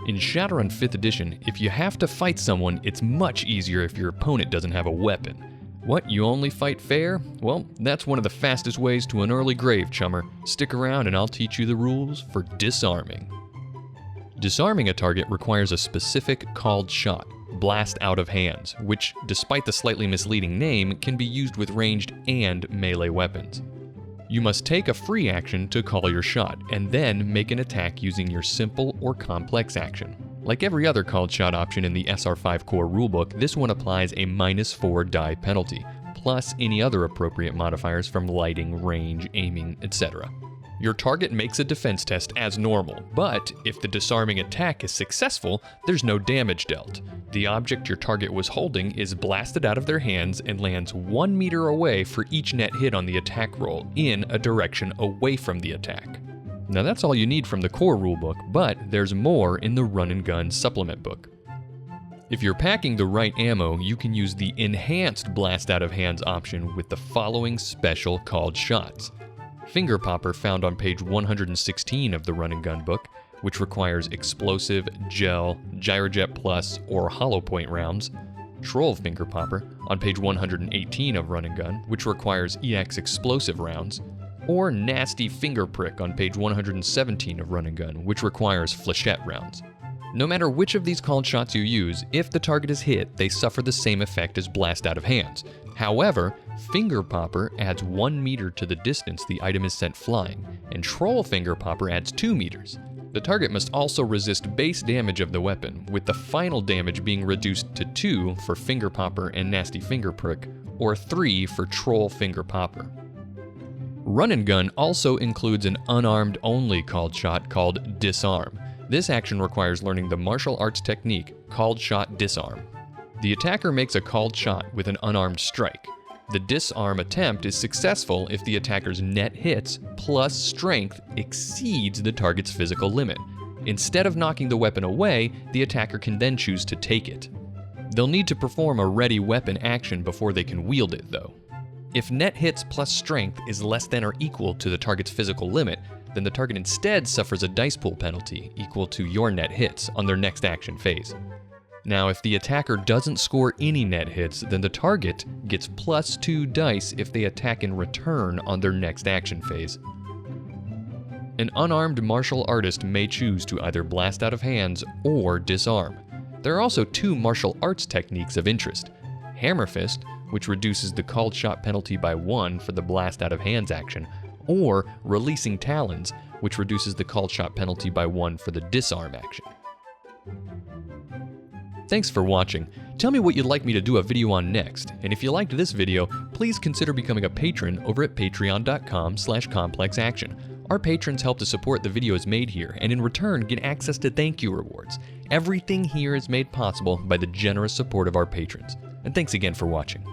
In Shadowrun 5th edition, if you have to fight someone, it's much easier if your opponent doesn't have a weapon. What, you only fight fair? Well, that's one of the fastest ways to an early grave, chummer. Stick around and I'll teach you the rules for disarming. Disarming a target requires a specific called shot, blast out of hands, which, despite the slightly misleading name, can be used with ranged and melee weapons. You must take a free action to call your shot, and then make an attack using your simple or complex action. Like every other called shot option in the SR5 core rulebook, this one applies a -4 die penalty, plus any other appropriate modifiers from lighting, range, aiming, etc. Your target makes a defense test as normal, but if the disarming attack is successful, there's no damage dealt. The object your target was holding is blasted out of their hands and lands 1 meter away for each net hit on the attack roll in a direction away from the attack. Now that's all you need from the core rulebook, but there's more in the Run and Gun supplement book. If you're packing the right ammo, you can use the enhanced blast out of hands option with the following special called shots. Finger Popper, found on page 116 of the Run and Gun book, which requires explosive, gel, Gyrojet Plus, or hollow point rounds. Troll Finger Popper, on page 118 of Run and Gun, which requires EX explosive rounds. Or Nasty Finger Prick on page 117 of Run and Gun, which requires flechette rounds. No matter which of these called shots you use, if the target is hit, they suffer the same effect as blast out of hands. However, Finger Popper adds 1 meter to the distance the item is sent flying, and Troll Finger Popper adds 2 meters. The target must also resist base damage of the weapon, with the final damage being reduced to 2 for Finger Popper and Nasty Finger Prick, or 3 for Troll Finger Popper. Run and Gun also includes an unarmed only called shot called Disarm. This action requires learning the martial arts technique called shot disarm. The attacker makes a called shot with an unarmed strike. The disarm attempt is successful if the attacker's net hits plus strength exceeds the target's physical limit. Instead of knocking the weapon away, the attacker can then choose to take it. They'll need to perform a ready weapon action before they can wield it, though. If net hits plus strength is less than or equal to the target's physical limit, then the target instead suffers a dice pool penalty equal to your net hits on their next action phase. Now, if the attacker doesn't score any net hits, then the target gets +2 dice if they attack in return on their next action phase. An unarmed martial artist may choose to either blast out of hands or disarm. There are also 2 martial arts techniques of interest. Hammer Fist, which reduces the called shot penalty by 1 for the blast out of hands action, or Releasing Talons, which reduces the called shot penalty by 1 for the disarm action. Thanks for watching. Tell me what you'd like me to do a video on next, and if you liked this video, please consider becoming a patron over at patreon.com/complexaction. Our patrons help to support the videos made here, and in return get access to thank you rewards. Everything here is made possible by the generous support of our patrons. And thanks again for watching.